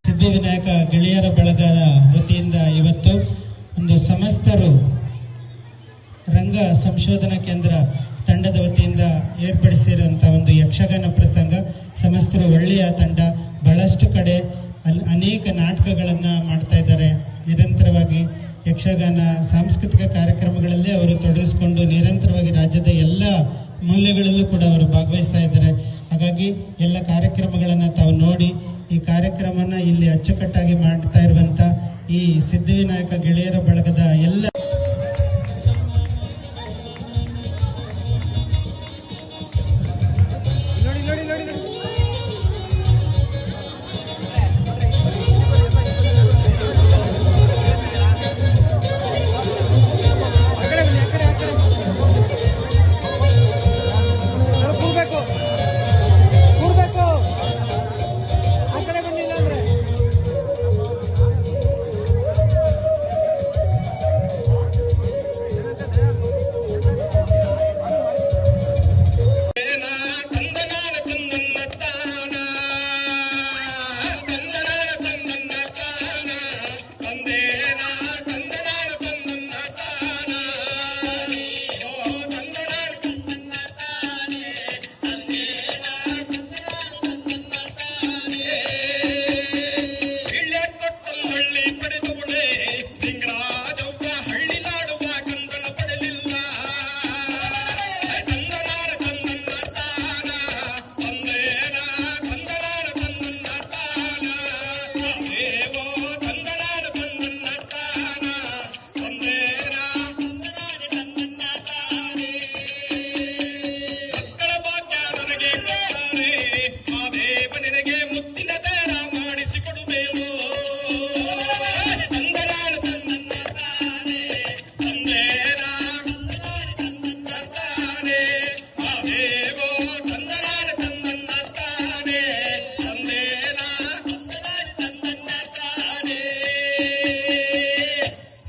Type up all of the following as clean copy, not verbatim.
ಸಿದ್ಧಿವಿನಾಯಕ ಗೆಳೆಯರ ಬಳಗದ ವತಿಯಿಂದ ಇವತ್ತು ಒಂದು ಸಮಸ್ತರು ರಂಗ ಸಂಶೋಧನಾ ಕೇಂದ್ರ ತಂಡದ ವತಿಯಿಂದ ಏರ್ಪಡಿಸಿರುವಂತಹ ಒಂದು ಯಕ್ಷಗಾನ ಪ್ರಸಂಗ. ಸಮಸ್ತರು ಒಳ್ಳೆಯ ತಂಡ, ಬಹಳಷ್ಟು ಕಡೆ ಅನೇಕ ನಾಟಕಗಳನ್ನ ಮಾಡ್ತಾ ಇದ್ದಾರೆ. ನಿರಂತರವಾಗಿ ಯಕ್ಷಗಾನ ಸಾಂಸ್ಕೃತಿಕ ಕಾರ್ಯಕ್ರಮಗಳಲ್ಲಿ ಅವರು ತೊಡಗಿಸಿಕೊಂಡು ನಿರಂತರವಾಗಿ ರಾಜ್ಯದ ಎಲ್ಲ ಮೂಲೆಗಳಲ್ಲೂ ಕೂಡ ಅವರು ಭಾಗವಹಿಸ್ತಾ ಇದ್ದಾರೆ. ಹಾಗಾಗಿ ಎಲ್ಲ ಕಾರ್ಯಕ್ರಮಗಳನ್ನು ತಾವು ನೋಡಿ ಈ ಕಾರ್ಯಕ್ರಮನ ಇಲ್ಲಿ ಅಚ್ಚುಕಟ್ಟಾಗಿ ಮಾಡ್ತಾ ಇರುವಂತ ಈ ಸಿದ್ಧಿವಿನಾಯಕ ಗೆಳೆಯರ ಬಳಗದ ಎಲ್ಲ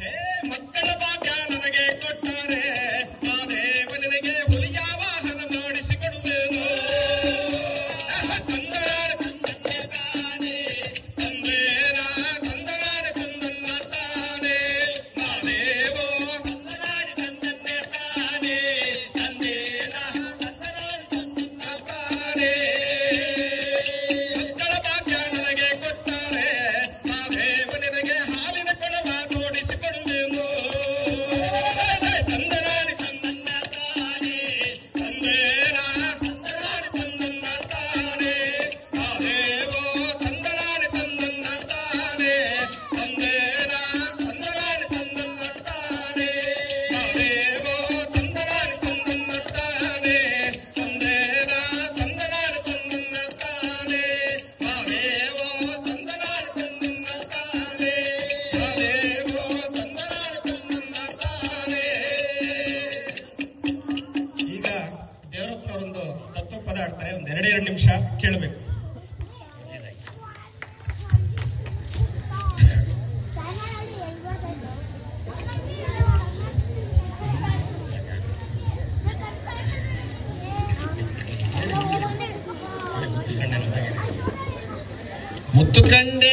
ಹೇ ಮಕ್ಕಳ ಭಾಗ್ಯ ನನಗೆ ಕೊಟ್ಟರೆ ಆ ದೇವನಿಗೆ ಹುಲಿಯ ವಾಹನ ಮಾಡಿಸಿಕೊಡುವೆನು. ತಂದನಾಡು ತಂದನ್ನ ತಾನೆ ತಂದೇನ ತಂದನಾಡು ತಂದನ್ನ ತಾನೆ ಆ ದೇವೋ ತಂದನಾಡು ತಂದನ್ನ ತಾನೆ ತಂದೇನ ತಂದನಾಡು ತಂದನ್ನ ತಾನೆ. ಮಕ್ಕಳ ಭಾಗ್ಯ ನನಗೆ ಕೊಟ್ಟರೆ ಆ ದೇವನಿಗೆ ಹಾಲಿನ ಕೊಳವ ತೋಡಿಸಿಕೊಡುವೆನು. ತಂದನಾಡು ತಂದನ್ನ ತಾನೆ ತಂದೇನ ತಂದನಾಡು ತಂದನ್ನ ತಾನೆ ಆ ದೇವೋ ತಂದನಾಡು ತಂದನ್ನ ತಾನೆ ತಂದೇನ ತಂದನಾಡು ತಂದನ್ನ ತಾನೆ ಆ ದೇವೋ ತಂದನಾಡು ತಂದನ್ನ ತಾನೆ ತಂದೇನ ತಂದನಾಡು ತಂದನ್ನ ತಾನೆ ಆ ದೇವೋ ತಂದನಾಡು ತಂದನ್ನ ತಾನೆ ಆ ದೇವೋ ತಂದನಾಡು ತಂದನ್ನ ತಾನೆ. ಈಗ ದೇವರಪ್ಪ ಅವರೊಂದು ತತ್ವಪದ ಆಡ್ತಾರೆ. ಒಂದು 2 ನಿಮಿಷ ಕೇಳಬೇಕು. ಮುತ್ತು ಕಂಡೆ